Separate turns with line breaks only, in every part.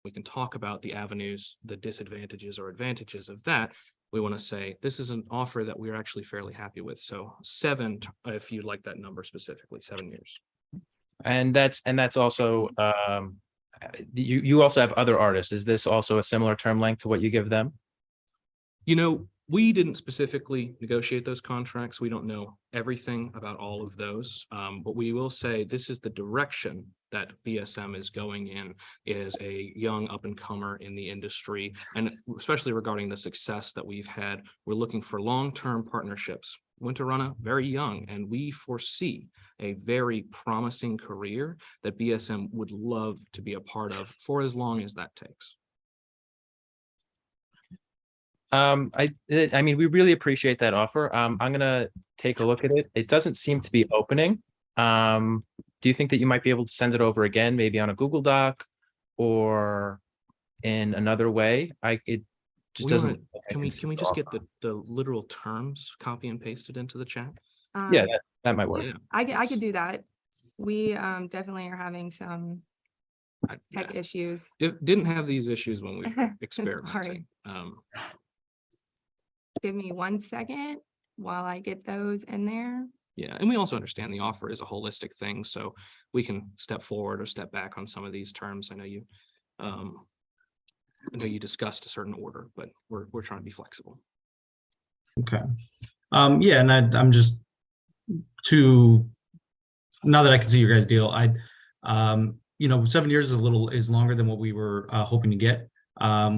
we can talk about the avenues, the disadvantages or advantages of that. We want to say this is an offer that we're actually fairly happy with. So 7, if you'd like that number specifically, 7 years.
And that's also you also have other artists. Is this also a similar term length to what you give them?
We didn't specifically negotiate those contracts. We don't know everything about all of those, but we will say this is the direction that BSM is going in, is a young up-and-comer in the industry, and especially regarding the success that we've had, we're looking for long-term partnerships. Winter Runner, very young, and we foresee a very promising career that BSM would love to be a part of for as long as that takes.
I mean, we really appreciate that offer. I'm gonna take a look at it. It doesn't seem to be opening. Do you think that you might be able to send it over again, maybe on a Google Doc or in another way? It just doesn't.
Can we just get the literal terms copy and pasted into the chat?
Yeah, that might work.
Yeah,
I could do that. We definitely are having some tech issues.
Didn't have these issues when we were experimenting.
Give me 1 second while I get those in there.
Yeah, and we also understand the offer is a holistic thing, so we can step forward or step back on some of these terms. I know you discussed a certain order, but we're trying to be flexible.
Okay. Yeah, and I'm just now that I can see your guys' deal, 7 years is longer than what we were hoping to get.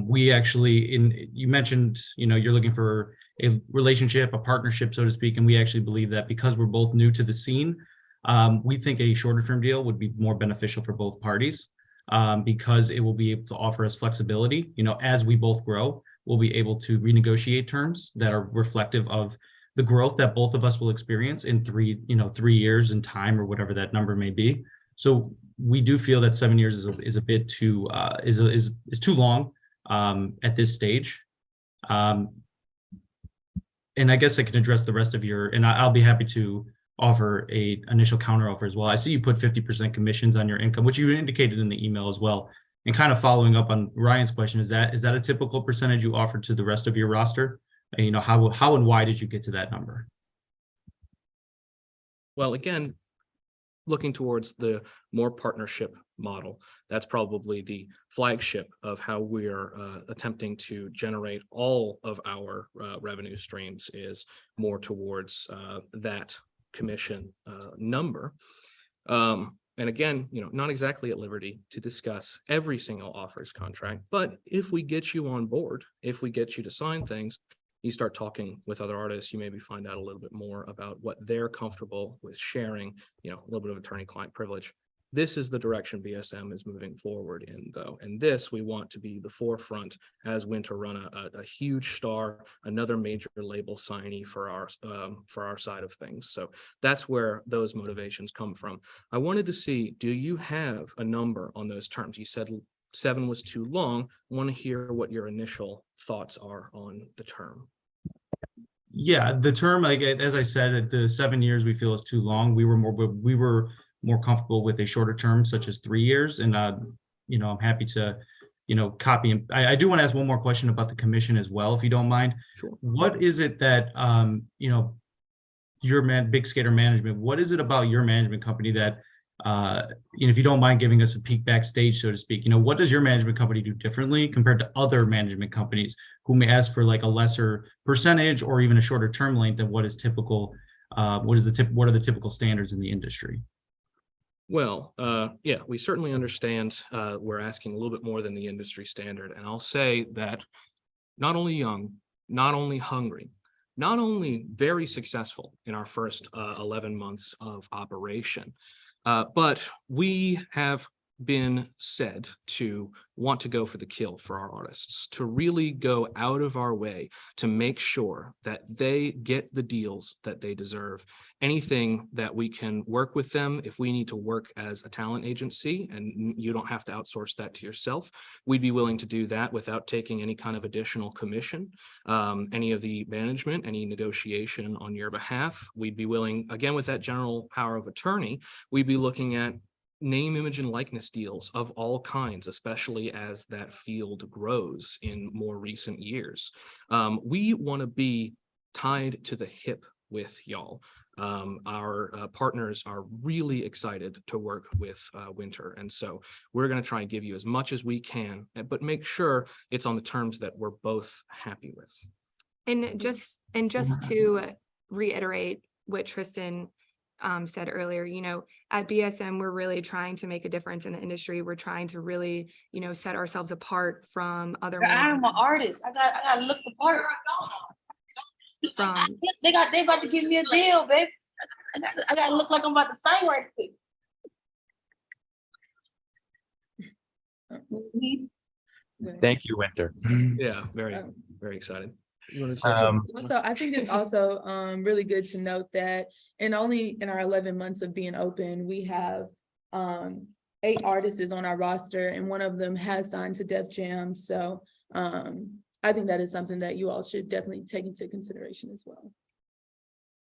We actually, you mentioned, you're looking for a relationship, a partnership, so to speak, and we actually believe that because we're both new to the scene, we think a shorter term deal would be more beneficial for both parties, because it will be able to offer us flexibility. As we both grow, we'll be able to renegotiate terms that are reflective of the growth that both of us will experience in 3 years in time, or whatever that number may be. So we do feel that 7 years is a bit too is too long at this stage. And I guess I can address the rest of and I'll be happy to offer a initial counter offer as well. I see you put 50% commissions on your income, which you indicated in the email as well. And kind of following up on Ryan's question, is that a typical percentage you offer to the rest of your roster? And, how and why did you get to that number?
Well, again, looking towards the more partnership model, that's probably the flagship of how we're attempting to generate all of our revenue streams, is more towards that commission number. And again, not exactly at liberty to discuss every single offers contract, but if we get you on board, if we get you to sign things, you start talking with other artists, you maybe find out a little bit more about what they're comfortable with sharing, a little bit of attorney-client privilege. This is the direction BSM is moving forward in, though. And this, we want to be the forefront as Winter Run, a huge star, another major label signee for our side of things. So that's where those motivations come from. I wanted to see, do you have a number on those terms? You said 7 was too long. I want to hear what your initial thoughts are on the term.
Yeah, the term, as I said, the 7 years we feel is too long. We were more comfortable with a shorter term, such as 3 years. And I'm happy to copy. And I do want to ask one more question about the commission as well, if you don't mind.
Sure.
What is it that your Big Skater Management? What is it about your management company that if you don't mind giving us a peek backstage, so to speak, what does your management company do differently compared to other management companies who may ask for like a lesser percentage or even a shorter term length than what is typical? What are the typical standards in the industry?
Well, yeah, we certainly understand we're asking a little bit more than the industry standard. And I'll say that not only young, not only hungry, not only very successful in our first 11 months of operation, but we have been said to want to go for the kill for our artists, to really go out of our way to make sure that they get the deals that they deserve. Anything that we can work with them, if we need to work as a talent agency and you don't have to outsource that to yourself, we'd be willing to do that without taking any kind of additional commission. Any of the management, any negotiation on your behalf, we'd be willing, again, with that general power of attorney, we'd be looking at name, image, and likeness deals of all kinds, especially as that field grows in more recent years. We want to be tied to the hip with y'all. Our partners are really excited to work with Winter, and so we're going to try and give you as much as we can, but make sure it's on the terms that we're both happy with.
And just to reiterate what Tristan said earlier, you know, at BSM, we're really trying to make a difference in the industry. We're trying to really, you know, set ourselves apart from other
I'm an artist. I gotta look the part.
from
They about to give me a deal, babe. I gotta look like I'm about to sign right quick.
Thank you, Winter.
Yeah, very,
Um,
very excited. You want to say
Um,
something?
So I think it's also really good to note that only in our 11 months of being open, we have 8 artists on our roster, and one of them has signed to Def Jam. So I think that is something that you all should definitely take into consideration as well.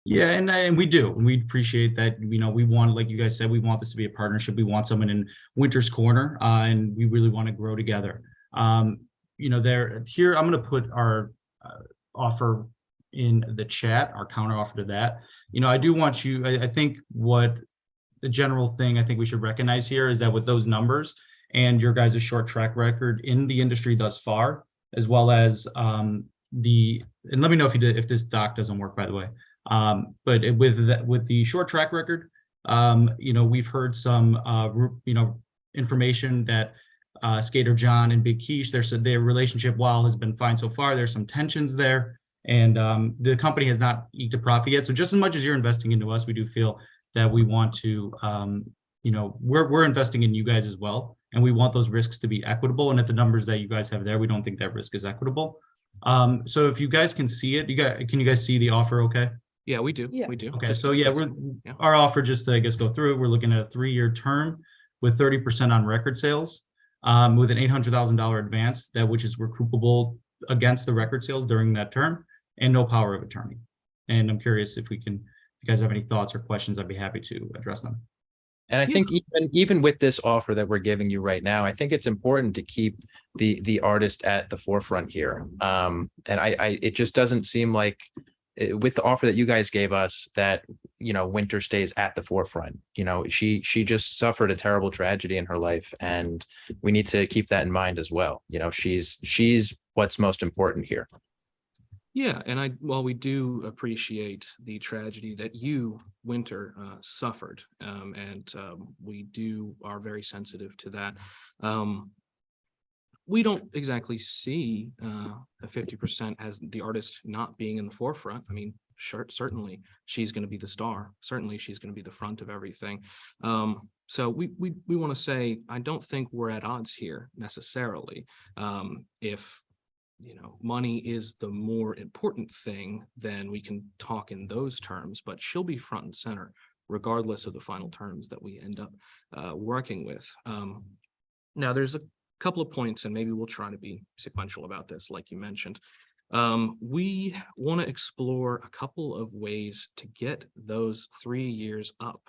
Yeah, and we do. We appreciate that. You know, we want, like you guys said, we want this to be a partnership. We want someone in Winter's corner, and we really want to grow together. You know, here I'm going to put our offer in the chat, our counter offer to that. You know, I do want you. I think what the general thing I think we should recognize here is that with those numbers and your guys' short track record in the industry thus far, as well as and let me know if this doc doesn't work, by the way. But with the short track record, you know, we've heard some you know, information that Skater John and Big Keish, their relationship, while has been fine so far, there's some tensions there, and the company has not eked a profit yet. So just as much as you're investing into us, we do feel that we want to, you know, we're investing in you guys as well, and we want those risks to be equitable. And at the numbers that you guys have there, we don't think that risk is equitable. So if you guys can see it, can you guys see the offer? Okay.
Yeah, we do.
Yeah.
We do.
Okay, so yeah, our offer, just to, I guess, go through it, we're looking at a 3-year term with 30% on record sales, with an $800,000 advance, which is recoupable against the record sales during that term, and no power of attorney. And I'm curious if you guys have any thoughts or questions, I'd be happy to address them.
And I
Yeah.
think even with this offer that we're giving you right now, I think it's important to keep the artist at the forefront here. And it just doesn't seem like with the offer that you guys gave us that, you know, Winter stays at the forefront. You know, she just suffered a terrible tragedy in her life, and we need to keep that in mind as well. You know, she's what's most important here.
Yeah, and while we do appreciate the tragedy that you, Winter, suffered, and we are very sensitive to that. We don't exactly see a 50% as the artist not being in the forefront. I mean, sure, certainly she's going to be the star. Certainly she's going to be the front of everything. So we want to say, I don't think we're at odds here necessarily. If, you know, money is the more important thing, then we can talk in those terms, but she'll be front and center regardless of the final terms that we end up working with. Now there's a couple of points, and maybe we'll try to be sequential about this, like you mentioned. We want to explore a couple of ways to get those 3 years up.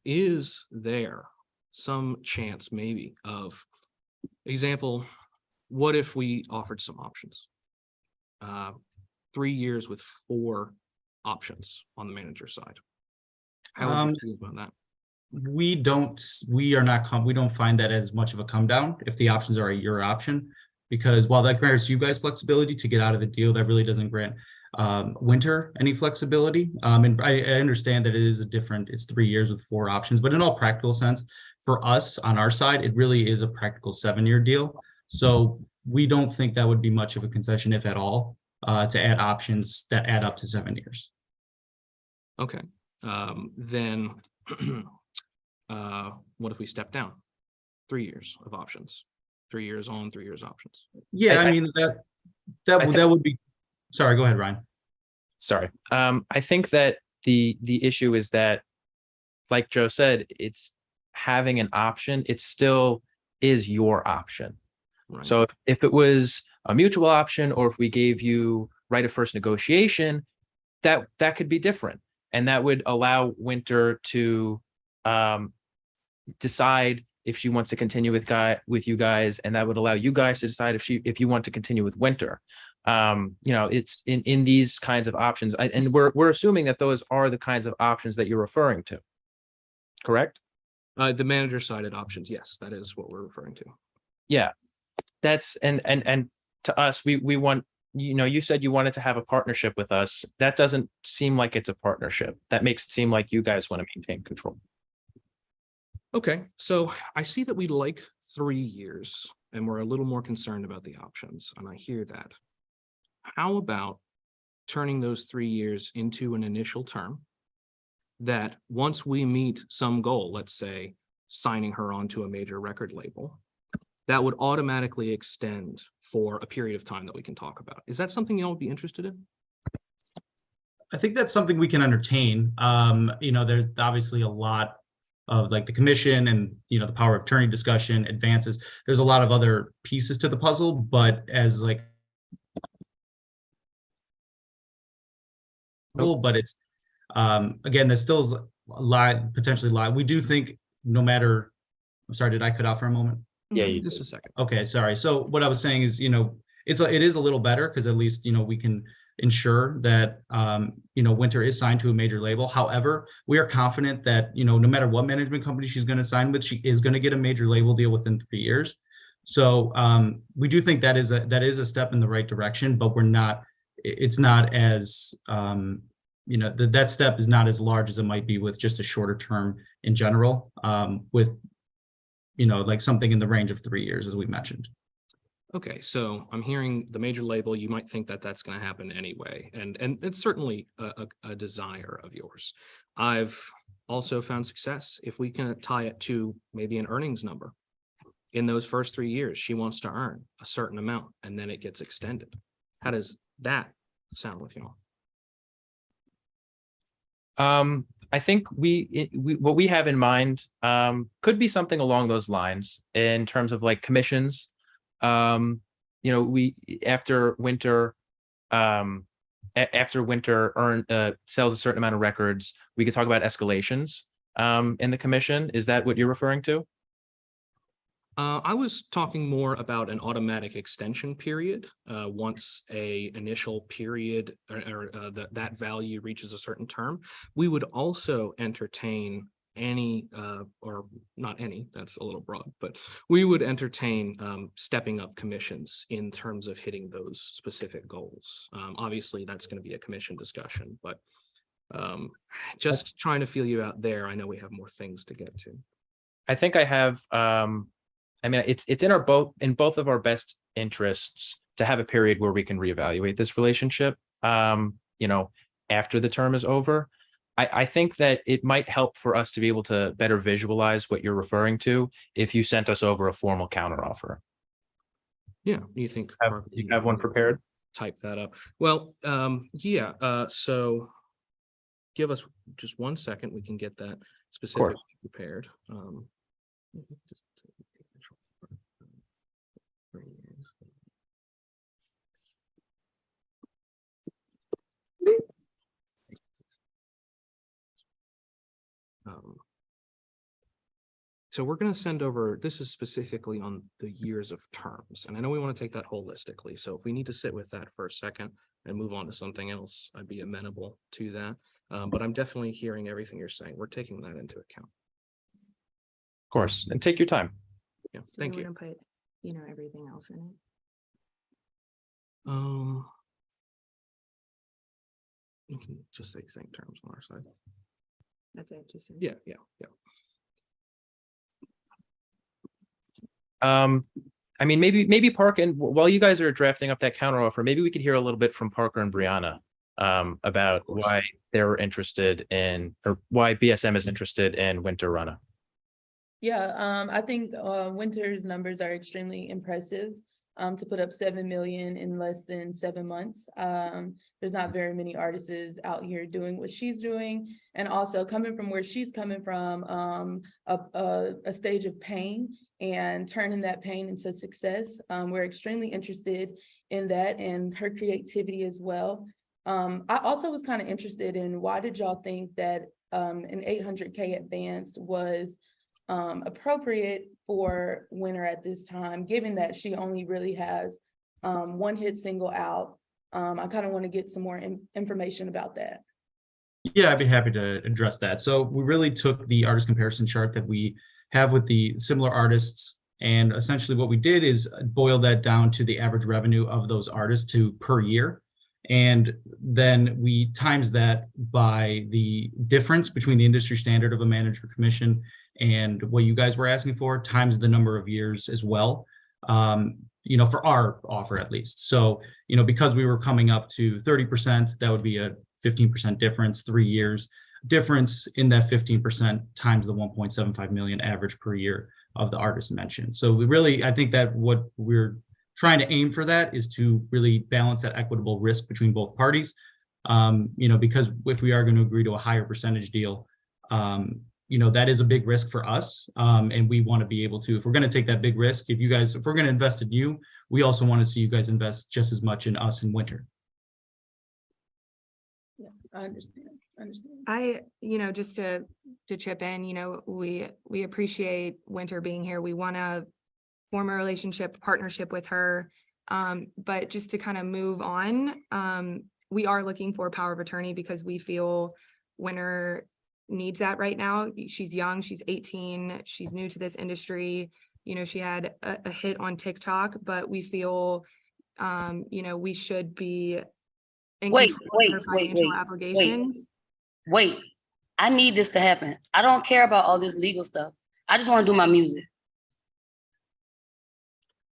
Is there some chance maybe of, example, what if we offered some options? 3 years with 4 options on the manager side. How would you feel about that?
We don't find that as much of a come down if the options are a year option, because while that grants you guys flexibility to get out of the deal, that really doesn't grant Winter any flexibility. And I understand that it's 3 years with 4 options, but in all practical sense, for us on our side, it really is a practical 7-year deal. So we don't think that would be much of a concession, if at all, to add options that add up to 7 years.
Okay, then what if we step down 3 years of options, 3 years on, 3 years options?
Yeah, I mean, that would be, sorry, go ahead, Ryan.
Sorry. I think that the issue is that, like Joe said, it's having an option. It still is your option.
Right.
So if it was a mutual option, or if we gave you right of first negotiation, that could be different. And that would allow Winter to decide if she wants to continue with you guys, and that would allow you guys to decide if you want to continue with Winter. It's in these kinds of options, and we're assuming that those are the kinds of options that you're referring to, correct?
The manager sided options, yes, that is what we're referring to.
Yeah, that's and to us, we want, you said you wanted to have a partnership with us. That doesn't seem like it's a partnership. That makes it seem like you guys want to maintain control.
Okay, so I see that we like 3 years and we're a little more concerned about the options, and I hear that. How about turning those 3 years into an initial term that once we meet some goal, let's say signing her onto a major record label, that would automatically extend for a period of time that we can talk about. Is that something y'all would be interested in?
I think that's something we can entertain. There's obviously a lot of like the commission and, the power of attorney discussion, advances. There's a lot of other pieces to the puzzle, but as like, but it's, again, there's still a lot, potentially a lot. We do think no matter, I'm sorry, did I cut out for a moment?
Yeah, you
Just a second.
Okay, sorry. So what I was saying is, it is a little better because at least, we can ensure that, Winter is signed to a major label. However, we are confident that, no matter what management company she's going to sign with, she is going to get a major label deal within 3 years. So we do think that is a step in the right direction, but it's not as, that step is not as large as it might be with just a shorter term in general, with like something in the range of 3 years, as we mentioned.
Okay, so I'm hearing the major label, you might think that that's going to happen anyway, and it's certainly a desire of yours. I've also found success if we can tie it to maybe an earnings number. In those first 3 years, she wants to earn a certain amount, and then it gets extended. How does that sound with you all?
I think what we have in mind could be something along those lines in terms of like commissions. After Winter sells a certain amount of records, we could talk about escalations in the commission. Is that what you're referring to?
I was talking more about an automatic extension period. Once a initial period or that value reaches a certain term, we would also entertain any, or not any, that's a little broad, but we would entertain stepping up commissions in terms of hitting those specific goals. Obviously, that's going to be a commission discussion, but just trying to feel you out there. I know we have more things to get to.
I think I have. It's in both of our best interests to have a period where we can reevaluate this relationship. After the term is over. I think that it might help for us to be able to better visualize what you're referring to if you sent us over a formal counteroffer.
Yeah, you think
you have one prepared?
Type that up. Well, yeah. So give us just 1 second. We can get that specifically prepared. Just so we're going to send over, this is specifically on the years of terms, and I know we want to take that holistically. So if we need to sit with that for a second and move on to something else, I'd be amenable to that. But I'm definitely hearing everything you're saying. We're taking that into account.
Of course, and take your time.
Yeah, thank you.
We're gonna put, everything else in it.
You can just say same terms on our side.
That's it. Just
Yeah.
Maybe Park, and while you guys are drafting up that counteroffer, maybe we could hear a little bit from Parker and Brianna about why they're interested in, or why BSM is interested in Winter Runner.
Yeah, I think Winter's numbers are extremely impressive. To put up 7 million in less than 7 months. There's not very many artists out here doing what she's doing, and also coming from where she's coming from, a stage of pain and turning that pain into success. We're extremely interested in that and her creativity as well. I also was kind of interested in, why did y'all think that an 800K advance was appropriate for Winter at this time, given that she only really has one hit single out. I kind of want to get some more information about that.
Yeah, I'd be happy to address that. So we really took the artist comparison chart that we have with the similar artists, and essentially what we did is boil that down to the average revenue of those artists to per year. And then we times that by the difference between the industry standard of a manager commission and what you guys were asking for, times the number of years as well. For our offer at least. So, because we were coming up to 30%, that would be a 15% difference, 3 years difference in that 15% times the 1.75 million average per year of the artist mentioned. So I think that what we're trying to aim for that is to really balance that equitable risk between both parties. Because if we are going to agree to a higher percentage deal, that is a big risk for us. And we want to be able to, if we're going to take that big risk, if we're going to invest in you, we also want to see you guys invest just as much in us in Winter.
Yeah, I understand.
Just to chip in, we appreciate Winter being here. We want to form a partnership with her. But just to kind of move on, we are looking for a power of attorney because we feel Winter needs that right now. She's young, she's 18, she's new to this industry. She had a hit on TikTok, but we feel, we should be in control of her financial obligations.
Wait, I need this to happen. I don't care about all this legal stuff. I just want to do my music.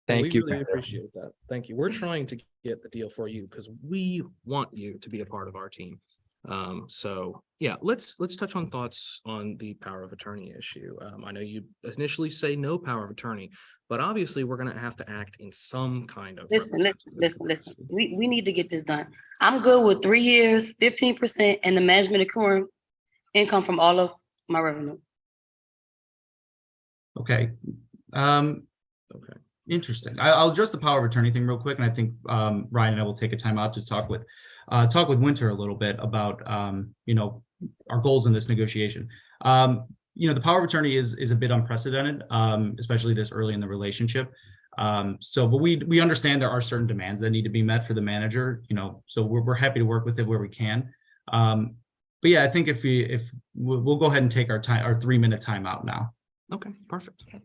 Thank you.
We really appreciate that. Thank you. We're trying to get the deal for you because we want you to be a part of our team. So yeah, let's touch on thoughts on the power of attorney issue. I know you initially say no power of attorney, but obviously we're going to have to act in some kind of.
Listen. We need to get this done. I'm good with 3 years, 15%, and the management accruing income from all of my revenue.
Okay.
Okay.
Interesting. I'll address the power of attorney thing real quick, and I think Ryan and I will take a time out to talk with Winter a little bit about our goals in this negotiation. The power of attorney is a bit unprecedented, especially this early in the relationship. But we understand there are certain demands that need to be met for the manager. So we're happy to work with it where we can. But yeah, I think if we'll go ahead and take our 3-minute timeout now.
Okay, perfect.
Okay.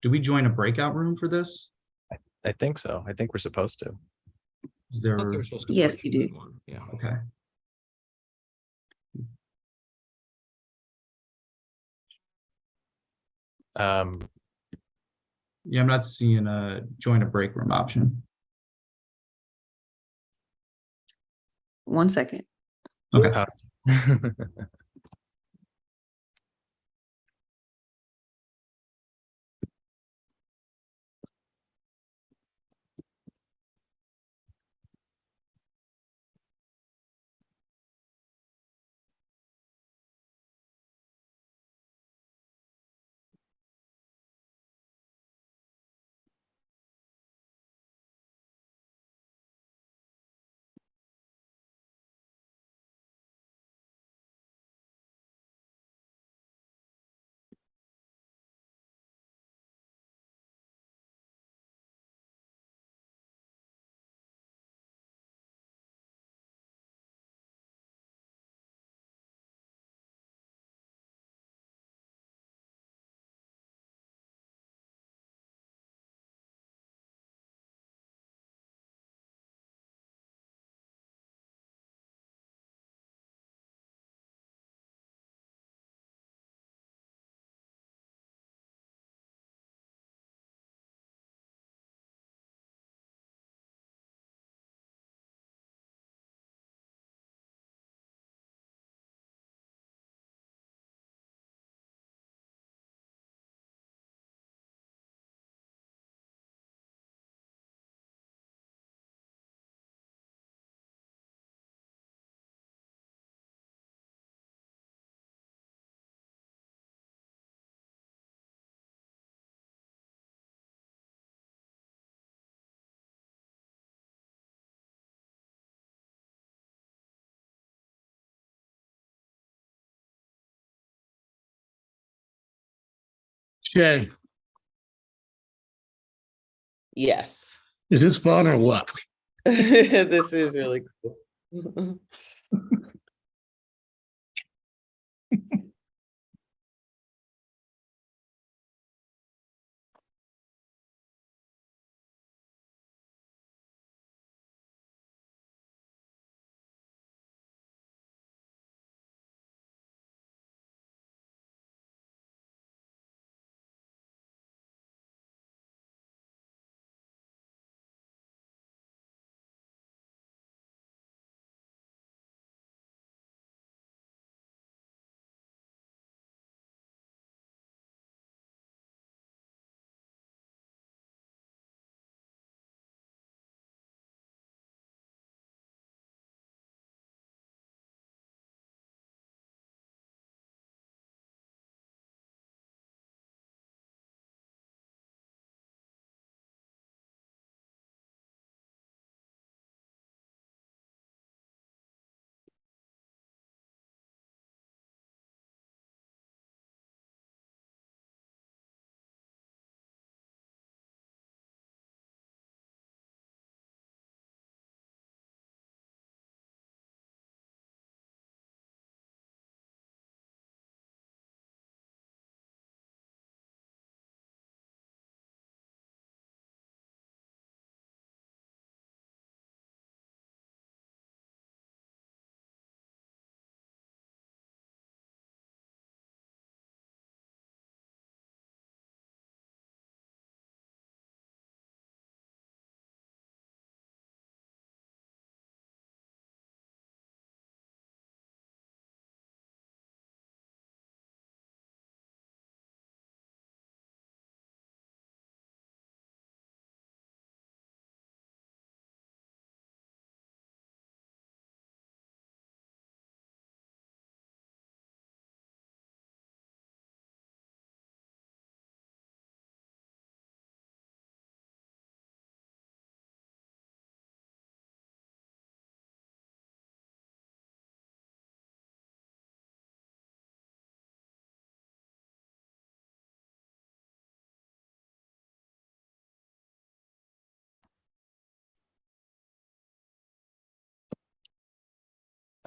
Do we join a breakout room for this?
I think so. I think we're supposed to.
Is
I thought
there?
they were supposed to
Yes,
break
you
in
do.
one. Yeah.
Okay. Yeah, I'm not seeing a join a break room option.
1 second.
Okay.
Okay,
Yes.
is this fun or what?
This is really cool.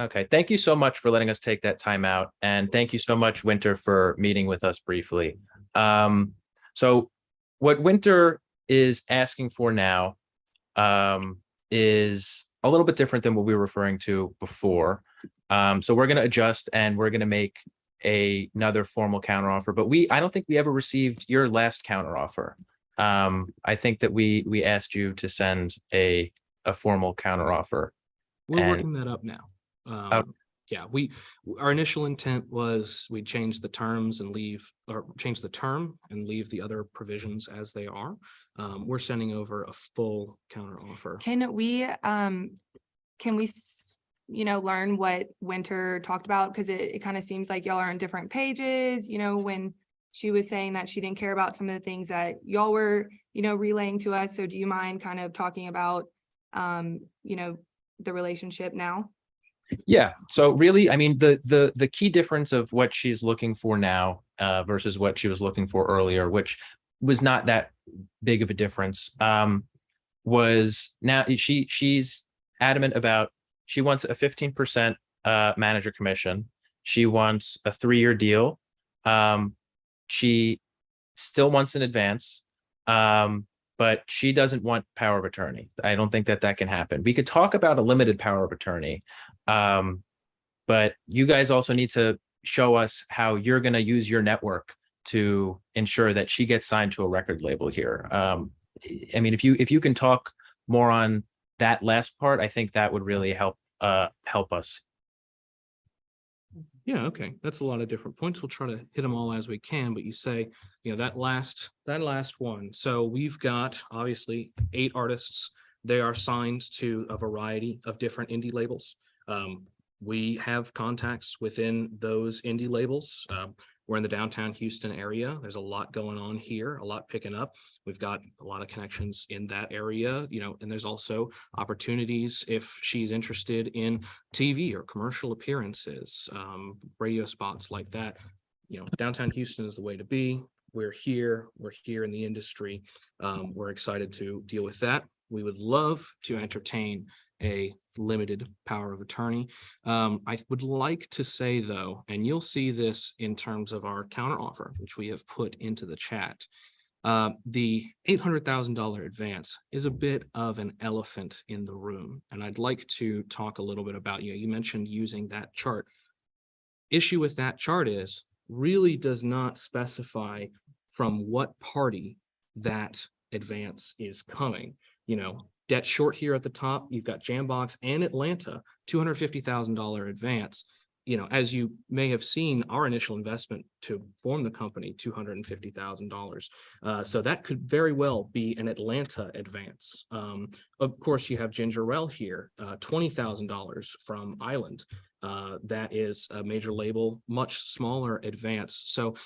Okay, thank you so much for letting us take that time out. And thank you so much, Winter, for meeting with us briefly. So what Winter is asking for now is a little bit different than what we were referring to before. So we're going to adjust and we're going to make another formal counteroffer. But I don't think we ever received your last counteroffer. I think that we asked you to send a formal counteroffer.
We're
And-
working that up now. Yeah, our initial intent was we change the terms and change the term and leave the other provisions as they are. We're sending over a full counter offer.
Can we learn what Winter talked about? Because it kind of seems like y'all are on different pages, when she was saying that she didn't care about some of the things that y'all were, relaying to us. So do you mind kind of talking about, the relationship now?
Yeah. So really, I mean, the key difference of what she's looking for now versus what she was looking for earlier, which was not that big of a difference, was now she's adamant about she wants a 15% manager commission. She wants a 3-year deal. She still wants an advance. But she doesn't want power of attorney. I don't think that can happen. We could talk about a limited power of attorney, but you guys also need to show us how you're going to use your network to ensure that she gets signed to a record label here. I mean, if you can talk more on that last part, I think that would really help us.
Yeah, okay. That's a lot of different points. We'll try to hit them all as we can, but you say, that last one. So we've got obviously 8 artists. They are signed to a variety of different indie labels. We have contacts within those indie labels. We're in the downtown Houston area. There's a lot going on here, a lot picking up. We've got a lot of connections in that area, and there's also opportunities if she's interested in TV or commercial appearances, radio spots like that. Downtown Houston is the way to be. we're here in the industry. We're excited to deal with that. We would love to entertain a limited power of attorney. I would like to say though, and you'll see this in terms of our counteroffer, which we have put into the chat. The $800,000 advance is a bit of an elephant in the room. And I'd like to talk a little bit about, you mentioned using that chart. Issue with that chart is really does not specify from what party that advance is coming. Debt short here at the top, you've got Jambox and Atlanta, $250,000 advance. As you may have seen, our initial investment to form the company, $250,000. So that could very well be an Atlanta advance. Of course, you have Ginger Rel here, $20,000 from Island. That is a major label, much smaller advance. So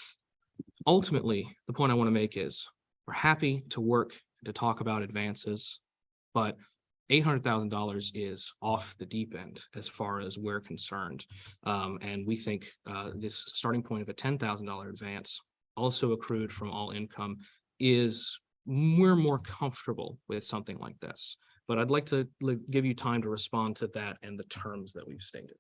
ultimately, the point I want to make is we're happy to work to talk about advances, but $800,000 is off the deep end as far as we're concerned. And we think this starting point of a $10,000 advance, also accrued from all income, we're more comfortable with something like this. But I'd like to give you time to respond to that and the terms that we've stated.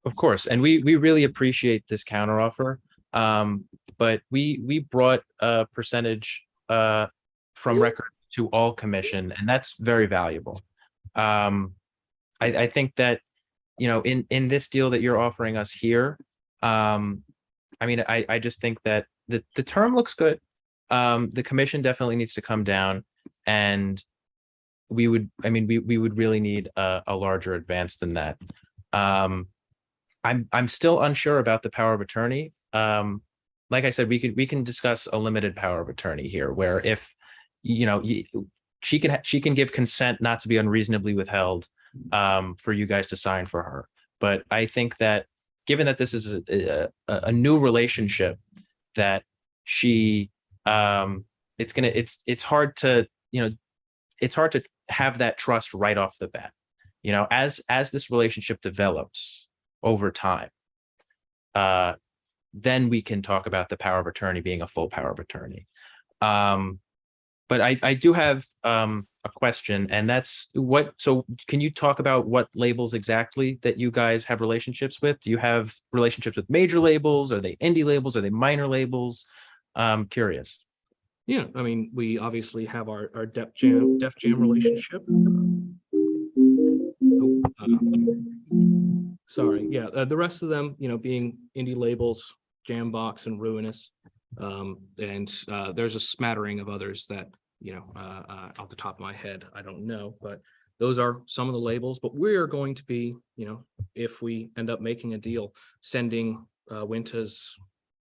Of course, and we really appreciate this counteroffer. But we brought a percentage from record to all commission, and that's very valuable. I think that, in this deal that you're offering us here, I just think that the term looks good. The commission definitely needs to come down, and we would really need a larger advance than that. I'm still unsure about the power of attorney. Like I said, we can discuss a limited power of attorney here, where if she can give consent not to be unreasonably withheld for you guys to sign for her. But I think that given that this is a new relationship, that it's hard to have that trust right off the bat. As this relationship develops over time, then we can talk about the power of attorney being a full power of attorney. But I do have a question, and that's so can you talk about what labels exactly that you guys have relationships with? Do you have relationships with major labels? Are they indie labels? Are they minor labels? Curious.
Yeah, we obviously have our Def Jam relationship. Sorry, yeah, the rest of them, being indie labels, Jambox and Ruinous. And there's a smattering of others that, off the top of my head, I don't know, but those are some of the labels. But we're going to be, if we end up making a deal, sending Winta's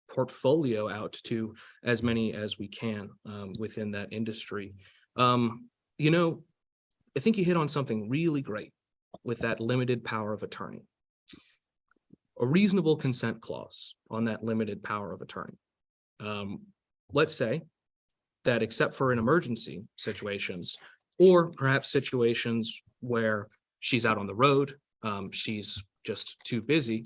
portfolio out to as many as we can within that industry. I think you hit on something really great with that limited power of attorney. A reasonable consent clause on that limited power of attorney. Let's say that except for in emergency situations, or perhaps situations where she's out on the road, she's just too busy,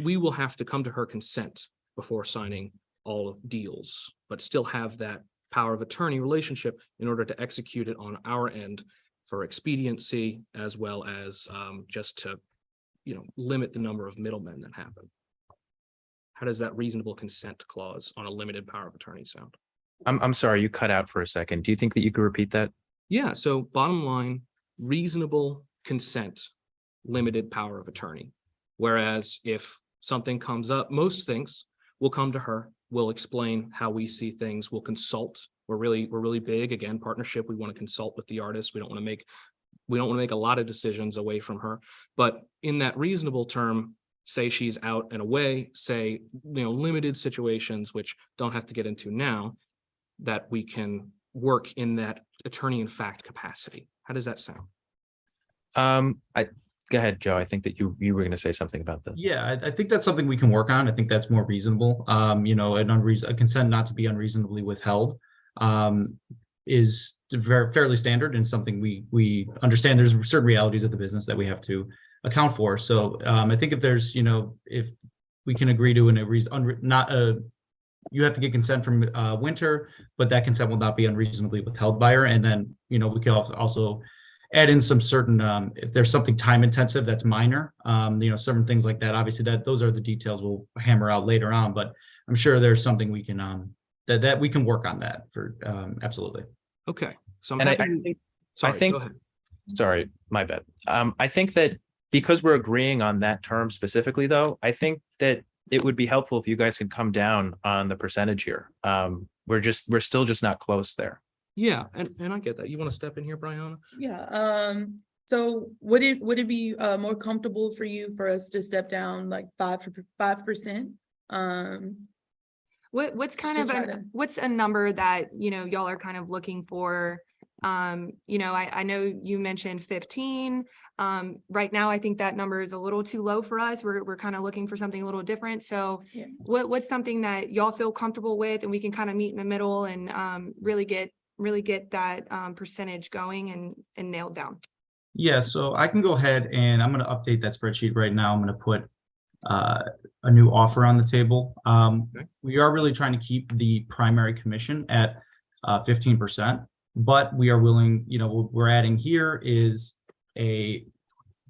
we will have to come to her consent before signing all deals, but still have that power of attorney relationship in order to execute it on our end for expediency, as well as just to limit the number of middlemen that happen. How does that reasonable consent clause on a limited power of attorney sound?
I'm sorry, you cut out for a second. Do you think that you could repeat that?
Yeah, so bottom line, reasonable consent, limited power of attorney. Whereas if something comes up, most things will come to her, we'll explain how we see things, we'll consult. We're really big, again, partnership. We want to consult with the artist. We don't want to make a lot of decisions away from her. But in that reasonable term, say she's out and away, say, limited situations, which don't have to get into now, that we can work in that attorney in fact capacity. How does that sound?
Go ahead, Joe. I think that you were going to say something about this.
Yeah, I think that's something we can work on. I think that's more reasonable. A consent not to be unreasonably withheld is fairly standard and something we understand. There's certain realities of the business that we have to account for. So I think if there's, if we can agree to you have to get consent from Winter, but that consent will not be unreasonably withheld by her. And then, we can also add in some certain, if there's something time intensive that's minor, certain things like that. Obviously, those are the details we'll hammer out later on, but I'm sure there's something we can that we can work on that for absolutely.
Okay, so I'm
And
happy. Sorry, go ahead.
Sorry, my bad. I think that because we're agreeing on that term specifically, though, I think that it would be helpful if you guys could come down on the percentage here. We're still just not close there.
Yeah, and I get that. You want to step in here, Brianna?
Yeah, so would it be more comfortable for you for us to step down like 5%?
What's kind
to
of
try
a,
to-
what's a number that, y'all are kind of looking for? I know you mentioned 15. Right now, I think that number is a little too low for us. We're kind of looking for something a little different. So
Yeah.
what's something that y'all feel comfortable with, and we can kind of meet in the middle and really get that percentage going and nailed down?
Yeah, so I can go ahead and I'm going to update that spreadsheet right now. I'm going to put a new offer on the table.
Okay.
We are really trying to keep the primary commission at 15%, but we are willing, what we're adding here is do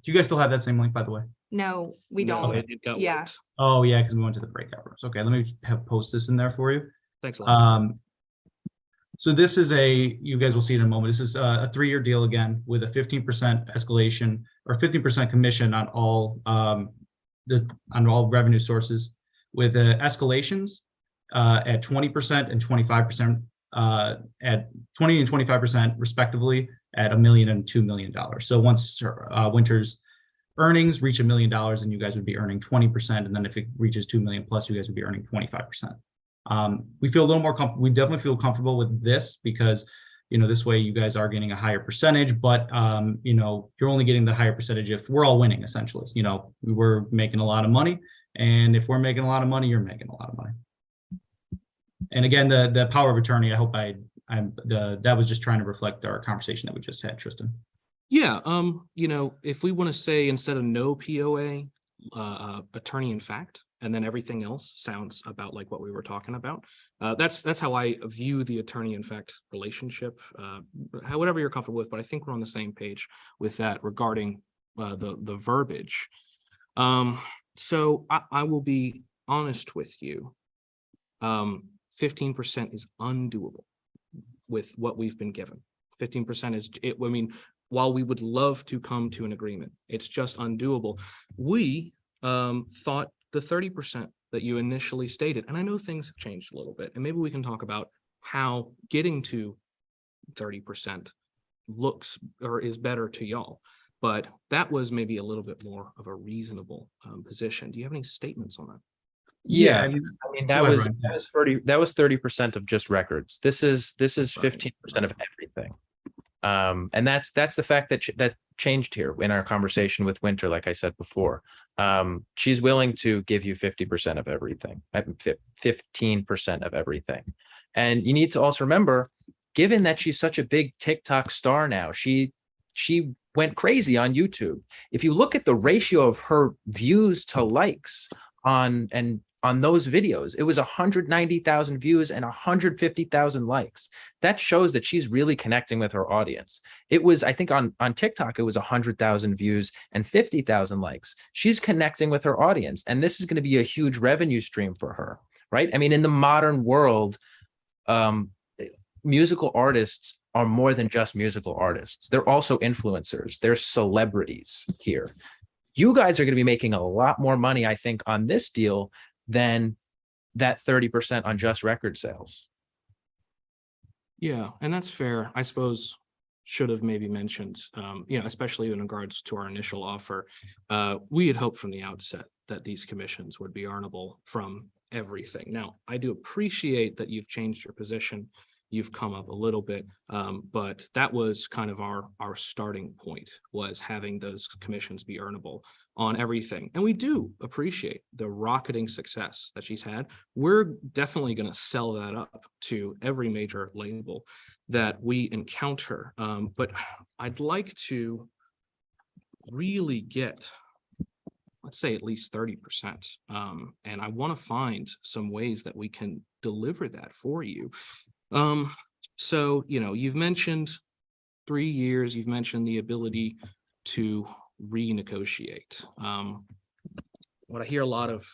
you guys still have that same link, by the way?
No, we
No,
don't.
it got
Yeah.
wiped.
Oh, yeah, because we went to the breakout rooms. Okay, let me post this in there for you.
Thanks a lot.
So this is you guys will see it in a moment. This is a 3-year deal again with a 15% escalation or 15% commission on all revenue sources, with escalations at 20% and 25%, at 20 and 25% respectively, at $1 million and $2 million. So once Winter's earnings reach $1 million, and you guys would be earning 20%, and then if it reaches 2 million plus, you guys would be earning 25%. We feel a little more comfortable. We definitely feel comfortable with this because, this way you guys are getting a higher percentage, but, you're only getting the higher percentage if we're all winning, essentially. We're making a lot of money, and if we're making a lot of money, you're making a lot of money. And again, the power of attorney, I hope that was just trying to reflect our conversation that we just had, Tristan.
Yeah, if we want to say instead of no POA, attorney in fact, and then everything else sounds about like what we were talking about. That's how I view the attorney in fact relationship. Whatever you're comfortable with, but I think we're on the same page with that regarding the verbiage. So I will be honest with you. 15% is undoable with what we've been given. 15% is it. I mean, while we would love to come to an agreement, it's just undoable. We thought the 30% that you initially stated, and I know things have changed a little bit, and maybe we can talk about how getting to 30% looks or is better to y'all, but that was maybe a little bit more of a reasonable position. Do you have any statements on that?
Yeah,
I
I
mean,
mean
go ahead, Ryan.
that was 30% of just records. This is
Right,
15% of everything. And that's the fact that changed here in our conversation with Winter. Like I said before, she's willing to give you 50% of everything, 15% of everything. And you need to also remember, given that she's such a big TikTok star now, she went crazy on YouTube. If you look at the ratio of her views to likes on those videos, it was 190,000 views and 150,000 likes. That shows that she's really connecting with her audience. It was, I think on TikTok, it was 100,000 views and 50,000 likes. She's connecting with her audience, and this is going to be a huge revenue stream for her, right? I mean, in the modern world, musical artists are more than just musical artists. They're also influencers. They're celebrities here. You guys are going to be making a lot more money, I think, on this deal than that 30% on just record sales.
Yeah, and that's fair. I suppose should have maybe mentioned, especially in regards to our initial offer, we had hoped from the outset that these commissions would be earnable from everything. Now, I do appreciate that you've changed your position. You've come up a little bit, but that was kind of our starting point, was having those commissions be earnable on everything. And we do appreciate the rocketing success that she's had. We're definitely going to sell that up to every major label that we encounter. But I'd like to really get, let's say, at least 30%. And I want to find some ways that we can deliver that for you. So, you've mentioned 3 years, you've mentioned the ability to renegotiate. What I hear a lot of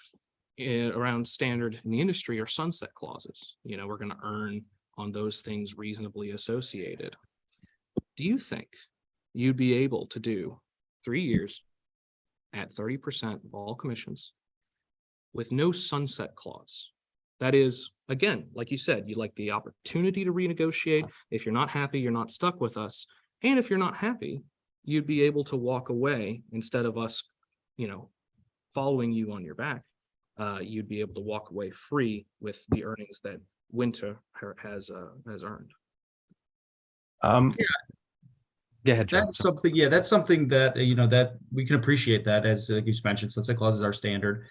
around standard in the industry are sunset clauses. We're going to earn on those things reasonably associated. Do you think you'd be able to do 3 years at 30% of all commissions with no sunset clause? That is, again, like you said, you like the opportunity to renegotiate. If you're not happy, you're not stuck with us. And if you're not happy, you'd be able to walk away instead of us, following you on your back. You'd be able to walk away free with the earnings that Winter has earned.
Go ahead, Joe.
That's something, yeah, that's something that, that we can appreciate that, as you mentioned, sunset clauses are standard.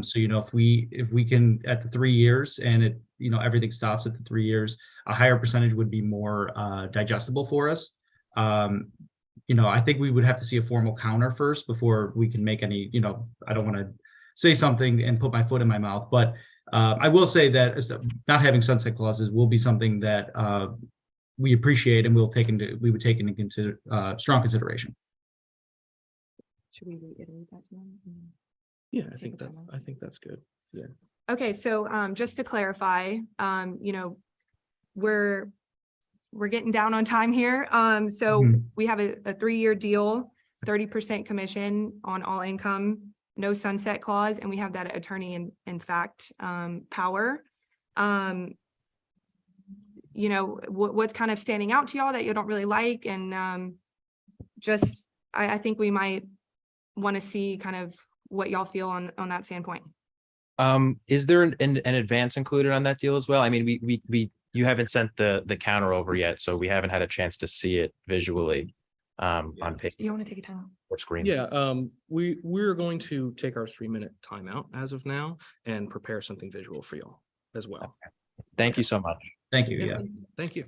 So, if we can, at the 3 years and it, everything stops at the 3 years, a higher percentage would be more digestible for us. I think we would have to see a formal counter first before we can make any, I don't want to say something and put my foot in my mouth, but I will say that not having sunset clauses will be something that we appreciate and we would take into strong consideration.
Should we reiterate that to them?
Yeah, I think that's good. Yeah.
Okay, so just to clarify, we're getting down on time here. So we have a 3-year deal, 30% commission on all income, no sunset clause, and we have that attorney in fact power. What's kind of standing out to y'all that you don't really like, and I think we might want to see kind of what y'all feel on that standpoint.
Is there an advance included on that deal as well? I mean, you haven't sent the counter over yet, so we haven't had a chance to see it visually on paper
You want to take a time?
or screen.
Yeah, we're going to take our 3-minute timeout as of now and prepare something visual for y'all as well.
Okay. Thank you so much.
Thank you. Yeah.
Thank you.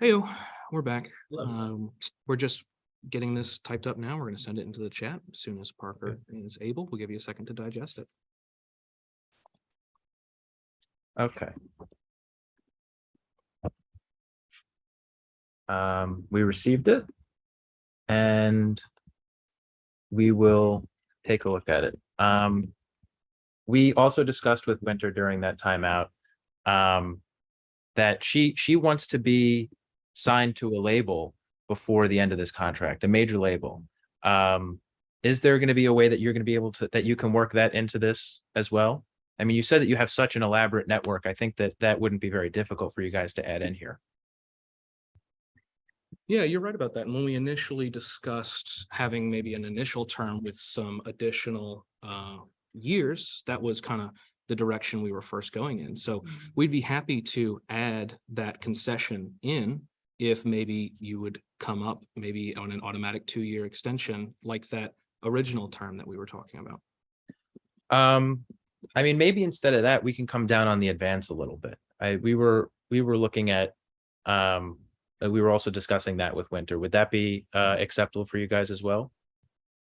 Hey, we're back. We're just getting this typed up now. We're going to send it into the chat as soon as Parker is able. We'll give you a second to digest it.
Okay. We received it and we will take a look at it. We also discussed with Winter during that timeout that she wants to be signed to a label before the end of this contract, a major label. Is there going to be a way that you're going to be able to, that you can work that into this as well? I mean, you said that you have such an elaborate network. I think that that wouldn't be very difficult for you guys to add in here.
Yeah, you're right about that. And when we initially discussed having maybe an initial term with some additional years, that was kind of the direction we were first going in. So we'd be happy to add that concession in if maybe you would come up maybe on an automatic 2-year extension like that original term that we were talking about.
I mean, maybe instead of that, we can come down on the advance a little bit. We were looking at we were also discussing that with Winter. Would that be acceptable for you guys as well?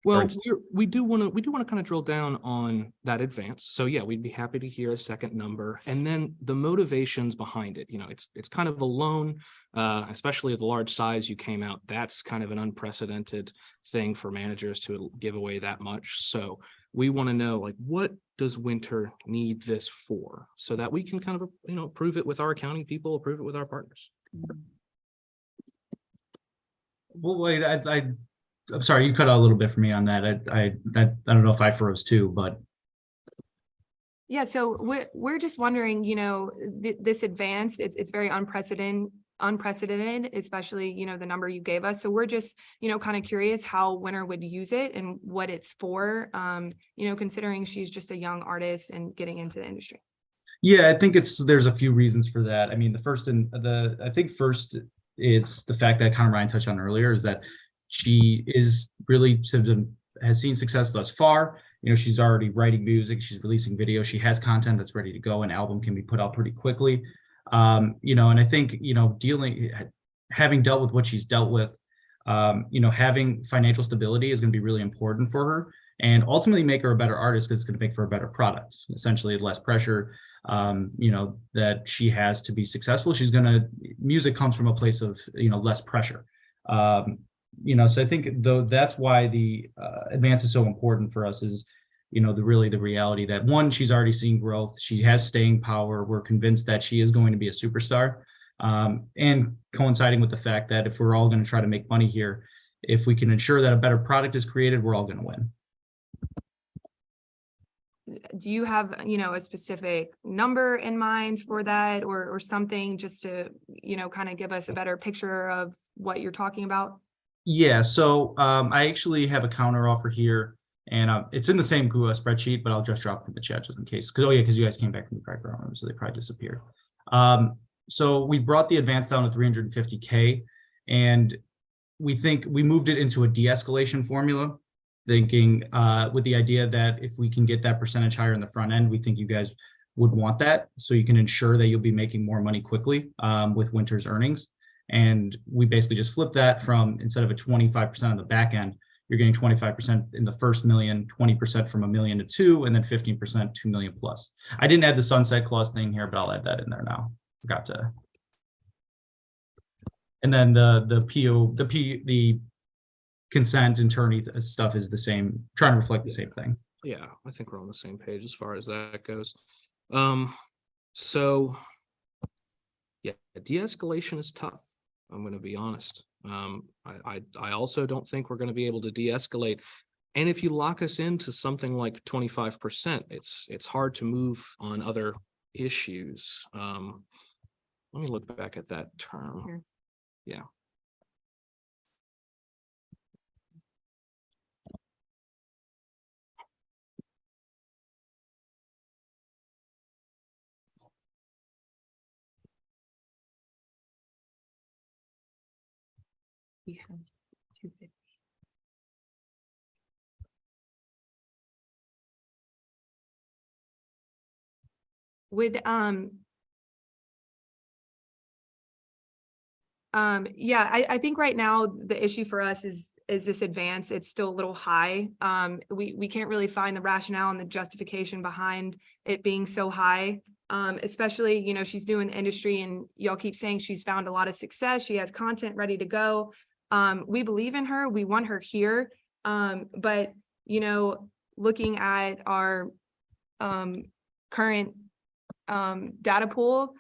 Well, we do want to kind of drill down on that advance. So yeah, we'd be happy to hear a second number, and then the motivations behind it. You know, it's kind of a loan, especially at the large size you came out. That's kind of an unprecedented thing for managers to give away that much. So we want to know, like, what does Winter need this for, so that we can kind of, you know, approve it with our accounting people, approve it with our partners.
Well, wait, I'm sorry, you cut out a little bit for me on that. I don't know if I froze too, but
Yeah, so we're just wondering, you know, this advance, it's very unprecedented, especially, you know, the number you gave us. So we're just, you know, kind of curious how Winter would use it and what it's for, you know, considering she's just a young artist and getting into the industry.
yeah, I think there's a few reasons for that. I mean, I think first it's the fact that kind of Ryan touched on earlier, is that she is really has seen success thus far. You know, she's already writing music, she's releasing videos, she has content that's ready to go. An album can be put out pretty quickly. You know, and I think, you know, having dealt with what she's dealt with, you know, having financial stability is going to be really important for her, and ultimately make her a better artist, because it's going to make for a better product. Essentially, less pressure, you know, that she has to be successful. Music comes from a place of, you know, less pressure. You know, so I think though that's why the advance is so important for us, is, you know, the reality that, one, she's already seen growth, she has staying power, we're convinced that she is going to be a superstar, and coinciding with the fact that if we're all going to try to make money here, if we can ensure that a better product is created, we're all going to win.
Do you have, you know, a specific number in mind for that, or something, just to, you know, kind of give us a better picture of what you're talking about?
Yeah, so I actually have a counter offer here, and it's in the same Google spreadsheet, but I'll just drop it in the chat just in case. Because you guys came back from the background room, so they probably disappeared. So we brought the advance down to 350K, and we think we moved it into a de-escalation formula, thinking with the idea that if we can get that percentage higher in the front end, we think you guys would want that, so you can ensure that you'll be making more money quickly with Winter's earnings. And we basically just flip that from, instead of a 25% on the back end, you're getting 25% in the first million, 20% from $1 million to $2 million, and then 15% $2 million plus. I didn't add the sunset clause thing here, but I'll add that in there now. Forgot to. And then the consent and attorney stuff is the same, trying to reflect the same thing.
Yeah, I think we're on the same page as far as that goes. So yeah, de-escalation is tough. I'm going to be honest. I also don't think we're going to be able to de-escalate. And if you lock us into something like 25%, it's hard to move on other issues. Let me look back at that term.
Here.
Yeah.
Would Yeah, I think right now the issue for us is this advance. It's still a little high. We can't really find the rationale and the justification behind it being so high. Especially, you know, she's new in the industry and y'all keep saying she's found a lot of success. She has content ready to go. We believe in her. We want her here. But, you know, looking at our current data pool,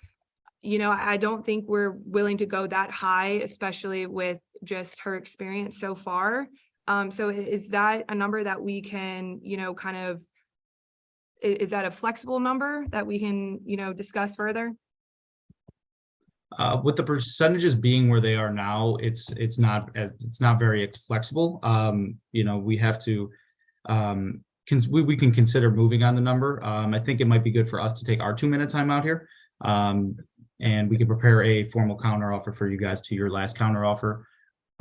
you know, I don't think we're willing to go that high, especially with just her experience so far. So is that a number that we can, you know, kind of, is that a flexible number that we can, you know, discuss further?
With the percentages being where they are now, it's not very flexible. You know, we have to we can consider moving on the number. I think it might be good for us to take our 2-minute time out here. And we can prepare a formal counter offer for you guys to your last counter offer.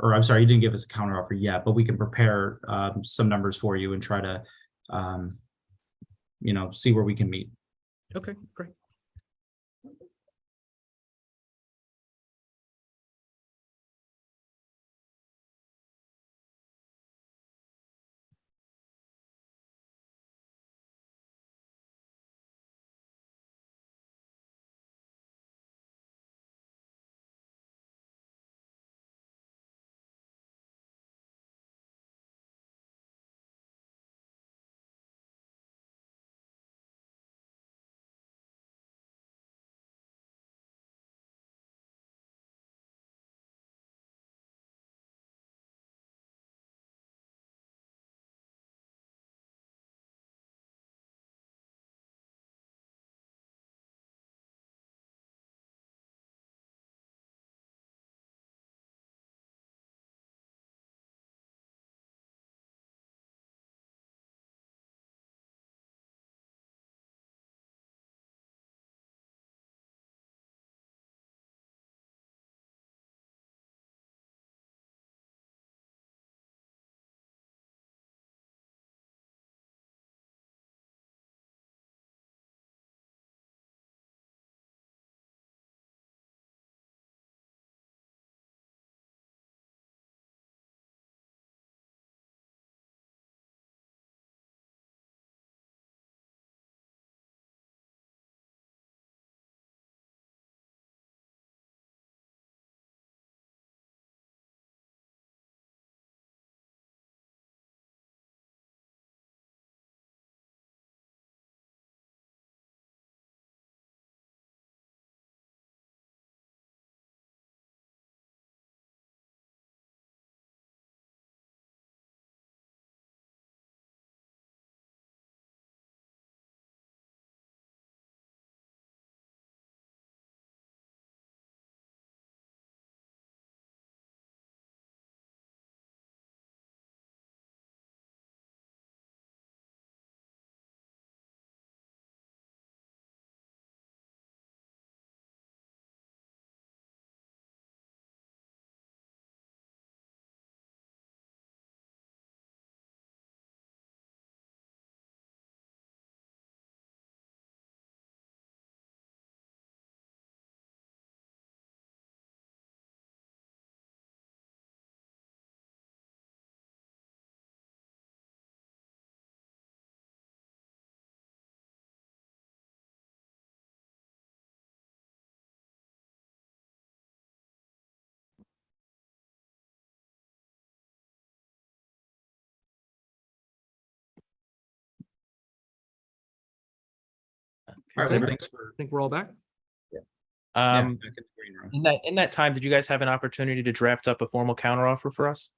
Or I'm sorry, you didn't give us a counter offer yet, but we can prepare some numbers for you and try to you know, see where we can meet.
Okay, great.
All right, well, thanks
I
for
think we're all back.
yeah,
Um,
back in the green room.
in that time, did you guys have an opportunity to draft up a formal counteroffer for us?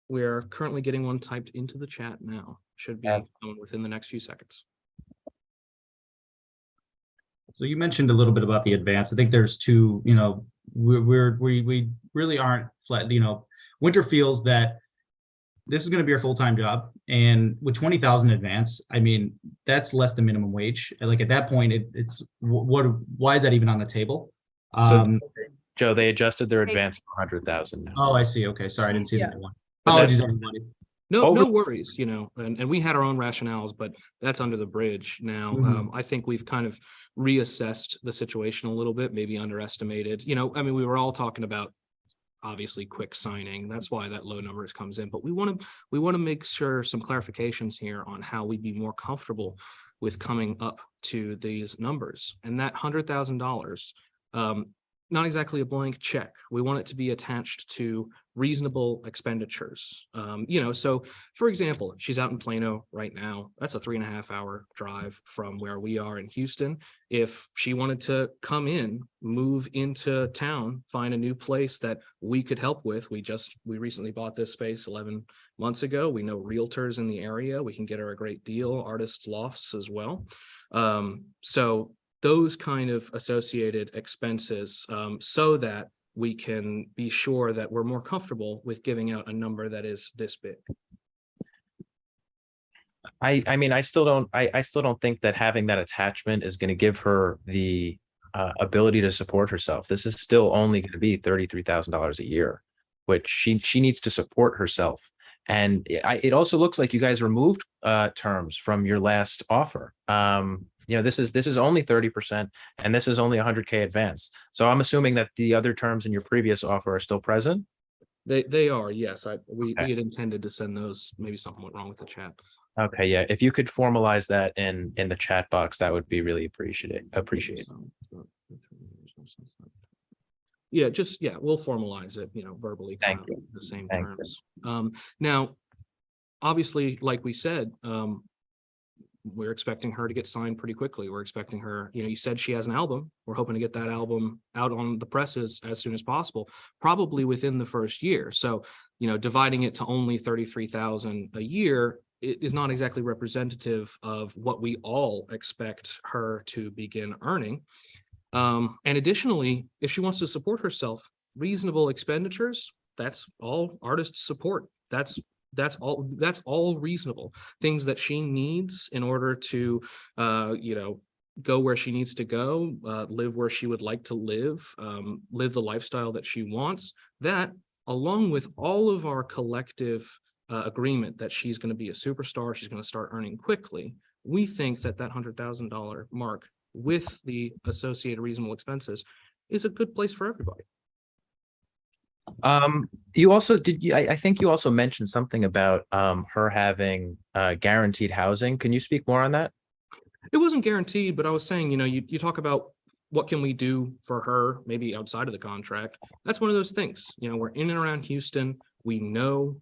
We are currently getting one typed into the chat now. Should be
Yeah.
coming within the next few seconds.
So you mentioned a little bit about the advance. I think there's two, you know, we really aren't flat, you know, Winter feels that this is going to be our full-time job. And with 20,000 advance, I mean, that's less than minimum wage. Like at that point, why is that even on the table?
So, Joe, they adjusted their advance to 100,000 now.
Oh, I see. Okay. Sorry. I didn't see
Yeah.
that one.
But
Apologies,
that's-
everybody.
No
Over-
worries, you know, and we had our own rationales, but that's under the bridge now.
Mhm.
I think we've kind of reassessed the situation a little bit, maybe underestimated, you know, I mean, we were all talking about obviously quick signing. That's why that low numbers comes in. But we want to make sure some clarifications here on how we'd be more comfortable with coming up to these numbers. And that $100,000, not exactly a blank check. We want it to be attached to reasonable expenditures. So for example, she's out in Plano right now. That's a 3.5-hour drive from where we are in Houston. If she wanted to come in, move into town, find a new place that we could help with, we recently bought this space 11 months ago. We know realtors in the area. We can get her a great deal, artists' lofts as well. So those kind of associated expenses, so that we can be sure that we're more comfortable with giving out a number that is this big.
I mean, I still don't think that having that attachment is going to give her the ability to support herself. This is still only going to be $33,000 a year, which she needs to support herself. And it also looks like you guys removed terms from your last offer. This is only 30%, and this is only $100K advance. So I'm assuming that the other terms in your previous offer are still present.
They are, yes. We had intended to send those. Maybe something went wrong with the chat.
Okay, yeah. If you could formalize that in the chat box, that would be really appreciated.
Yeah, we'll formalize it, verbally.
Thank you.
The same
Thank
terms. Now, obviously, like we said, we're expecting her to get signed pretty quickly. We're expecting her, you said she has an album. We're hoping to get that album out on the presses as soon as possible, probably within the first year. So, dividing it to only 33,000 a year is not exactly representative of what we all expect her to begin earning. And additionally, if she wants to support herself, reasonable expenditures, that's all artist support. That's all reasonable things that she needs in order to, go where she needs to go, live where she would like to live, live the lifestyle that she wants. That, along with all of our collective agreement that she's going to be a superstar, she's going to start earning quickly. We think that $100,000 mark with the associated reasonable expenses is a good place for everybody.
I think you also mentioned something about her having guaranteed housing. Can you speak more on that?
It wasn't guaranteed, but I was saying, you talk about what can we do for her, maybe outside of the contract. That's one of those things. We're in and around Houston. We know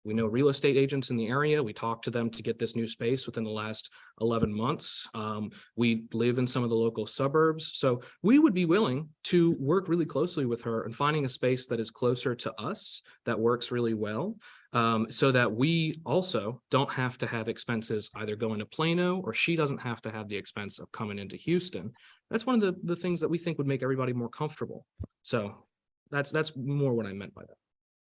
we know real estate agents in the area. We talked to them to get this new space within the last 11 months. We live in some of the local suburbs. So we would be willing to work really closely with her and finding a space that is closer to us, that works really well, so that we also don't have to have expenses either going to Plano, or she doesn't have to have the expense of coming into Houston. That's one of the things that we think would make everybody more comfortable. So that's more what I meant by that.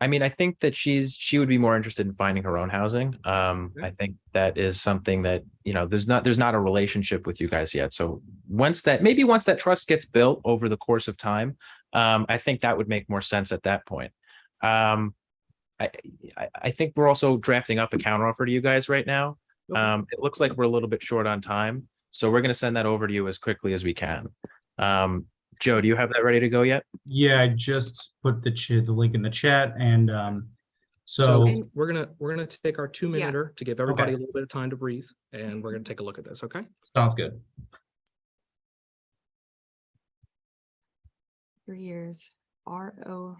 I mean, I think that she would be more interested in finding her own housing. I think that is something that, there's not a relationship with you guys yet. So once that trust gets built over the course of time, I think that would make more sense at that point. I think we're also drafting up a counteroffer to you guys right now. It looks like we're a little bit short on time, so we're going to send that over to you as quickly as we can. Joe, do you have that ready to go yet?
Yeah, I just put the link in the chat, and
So
And-
we're gonna take our 2-minute to give everybody a little bit of time to breathe, and we're gonna take a look at this. Okay.
sounds good.
3 years. RO.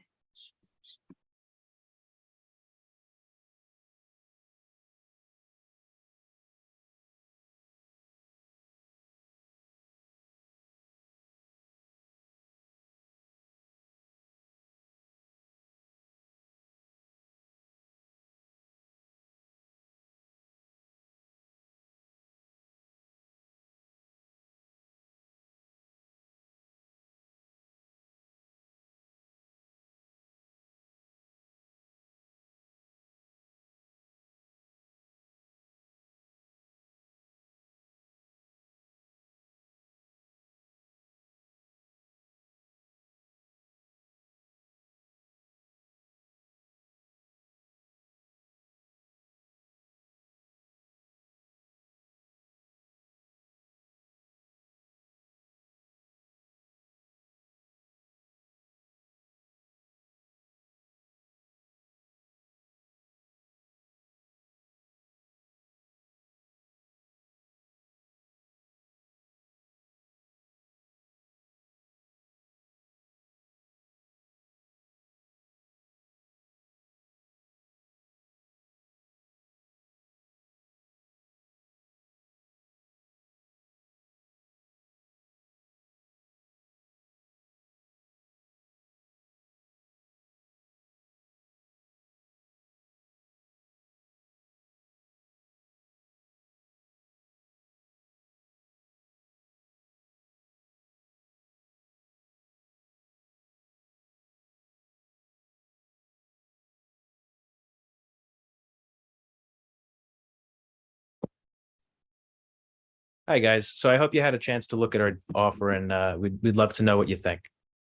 Hi, guys. So I hope you had a chance to look at our offer, and we'd love to know what you think.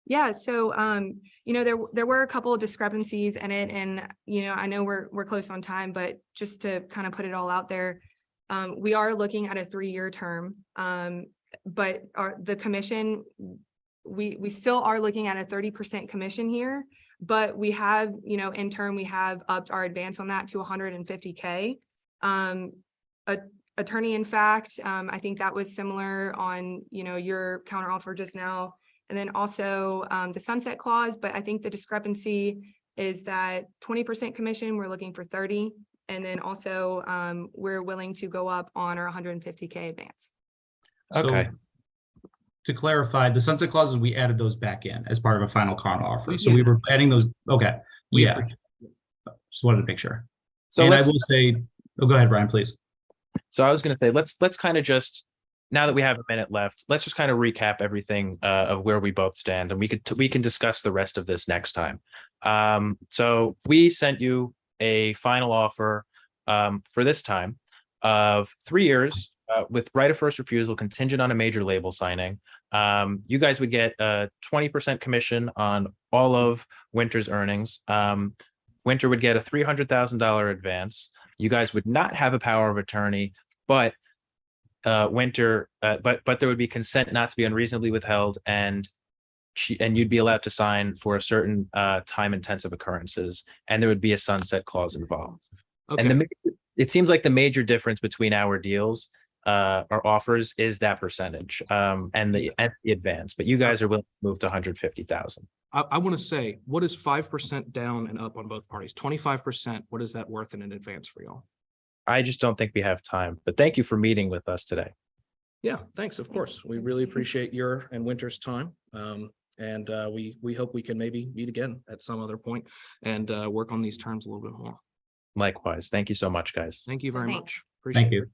Yeah, so there were a couple of discrepancies in it, and I know we're close on time, but just to kind of put it all out there, we are looking at a 3-year term. But the commission, we still are looking at a 30% commission here, but we have, in turn, we have upped our advance on that to 150K. Attorney in fact, I think that was similar on, your counter offer just now. And then also the sunset clause, but I think the discrepancy is that 20% commission, we're looking for 30. And then also we're willing to go up on our 150K advance.
Okay.
So, to clarify, the sunset clauses, we added those back in as part of a final counter offer.
We
So
did.
we were adding those. Okay.
We
Yeah.
appreciate
Just wanted to make sure.
So
And I
let's,
will say, oh, go ahead, Brian, please.
so I was going to say, let's kind of just, now that we have a minute left, let's just kind of recap everything of where we both stand, and we can discuss the rest of this next time. So we sent you a final offer for this time of 3 years with right of first refusal contingent on a major label signing. You guys would get a 20% commission on all of Winter's earnings. Winter would get a $300,000 advance. You guys would not have a power of attorney, but Winter, but there would be consent not to be unreasonably withheld, and you'd be allowed to sign for a certain time-intensive occurrences, and there would be a sunset clause involved.
Okay.
And it seems like the major difference between our deals, our offers, is that percentage and the advance. But you guys are willing to move to 150,000.
I want to say, what is 5% down and up on both parties? 25%. What is that worth in an advance for y'all?
I just don't think we have time. But thank you for meeting with us today.
Yeah, thanks. Of course, we really appreciate your and Winter's time. And we hope we can maybe meet again at some other point and work on these terms a little bit more.
Likewise. Thank you so much, guys.
Thank you very
Thanks.
much. Appreciate
Thank
it.
you.